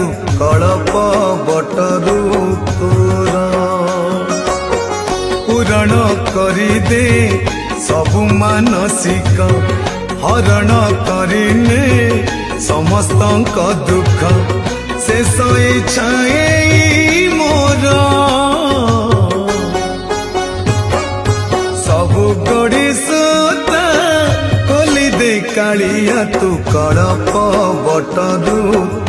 तू कड़प बटरू तोर पूरण करी दे सबु मानसिक हरण करिने समस्त दुख शेष इच्छाए मोर सबु गड़ी सुता खोली दे कालिया तू कड़प बटरू